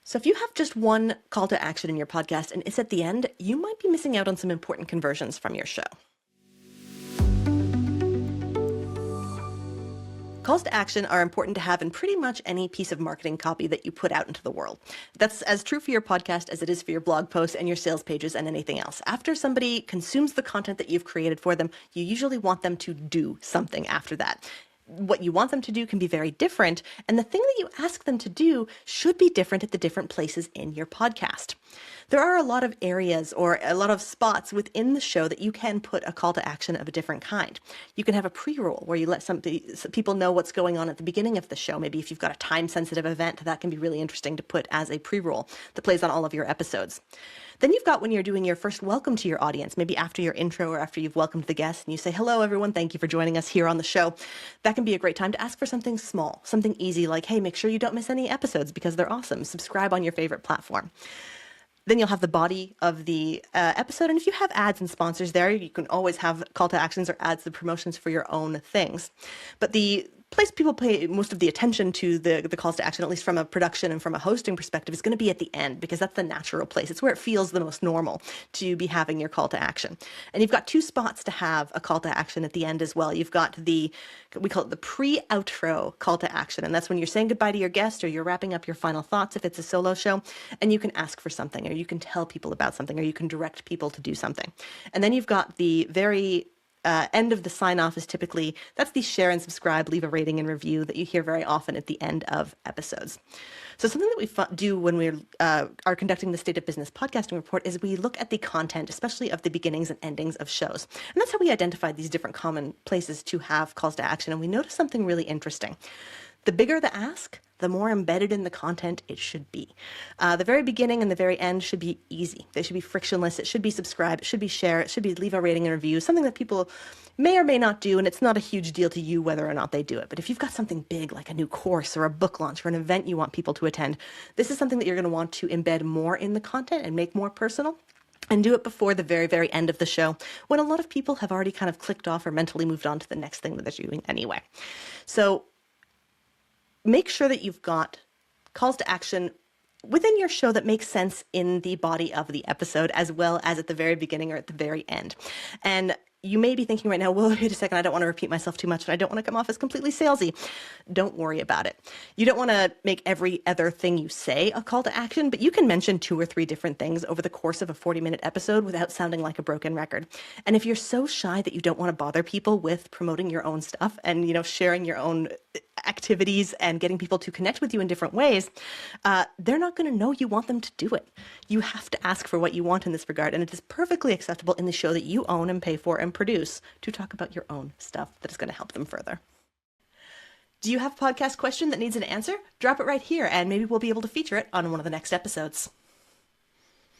So if you have just one call to action in your podcast and it's at the end, you might be missing out on some important conversions from your show. Calls to action are important to have in pretty much any piece of marketing copy that you put out into the world. That's as true for your podcast as it is for your blog posts and your sales pages and anything else. After somebody consumes the content that you've created for them, you usually want them to do something after that. What you want them to do can be very different, and the thing that you ask them to do should be different at the different places in your podcast. There are a lot of areas or a lot of spots within the show that you can put a call to action of a different kind. You can have a pre-roll where you let some people know what's going on at the beginning of the show. Maybe if you've got a time-sensitive event, that can be really interesting to put as a pre-roll that plays on all of your episodes. Then you've got when you're doing your first welcome to your audience, maybe after your intro or after you've welcomed the guest and you say, hello, everyone, thank you for joining us here on the show. That can be a great time to ask for something small, something easy like, hey, make sure you don't miss any episodes because they're awesome. Subscribe on your favorite platform. Then you'll have the body of the episode. And if you have ads and sponsors there, you can always have call to actions or ads and promotions for your own things. But the place people pay most of the attention to the calls to action, at least from a production and from a hosting perspective, is going to be at the end because that's the natural place. It's where it feels the most normal to be having your call to action. And you've got two spots to have a call to action at the end as well. You've got we call it the pre-outro call to action. And that's when you're saying goodbye to your guest or you're wrapping up your final thoughts if it's a solo show. And you can ask for something or you can tell people about something or you can direct people to do something. And then you've got the very end of the sign-off is typically, that's the share and subscribe, leave a rating and review that you hear very often at the end of episodes. So something that we do when we are conducting the State of Business podcasting report is we look at the content, especially of the beginnings and endings of shows. And that's how we identify these different common places to have calls to action. And we notice something really interesting. The bigger the ask, the more embedded in the content it should be. The very beginning and the very end should be easy. They should be frictionless. It should be subscribe. It should be share. It should be leave a rating and review, something that people may or may not do, and it's not a huge deal to you whether or not they do it. But if you've got something big like a new course or a book launch or an event you want people to attend, this is something that you're going to want to embed more in the content and make more personal. And do it before the very, very end of the show when a lot of people have already kind of clicked off or mentally moved on to the next thing that they're doing anyway. So make sure that you've got calls to action within your show that makes sense in the body of the episode, as well as at the very beginning or at the very end. And you may be thinking right now, well, wait a second, I don't want to repeat myself too much and I don't want to come off as completely salesy. Don't worry about it. You don't want to make every other thing you say a call to action, but you can mention 2 or 3 different things over the course of a 40-minute episode without sounding like a broken record. And if you're so shy that you don't want to bother people with promoting your own stuff and, sharing your own activities and getting people to connect with you in different ways, they're not going to know you want them to do it. You have to ask for what you want in this regard, and it is perfectly acceptable in the show that you own and pay for and produce to talk about your own stuff that is going to help them further. Do you have a podcast question that needs an answer? Drop it right here, and maybe we'll be able to feature it on one of the next episodes.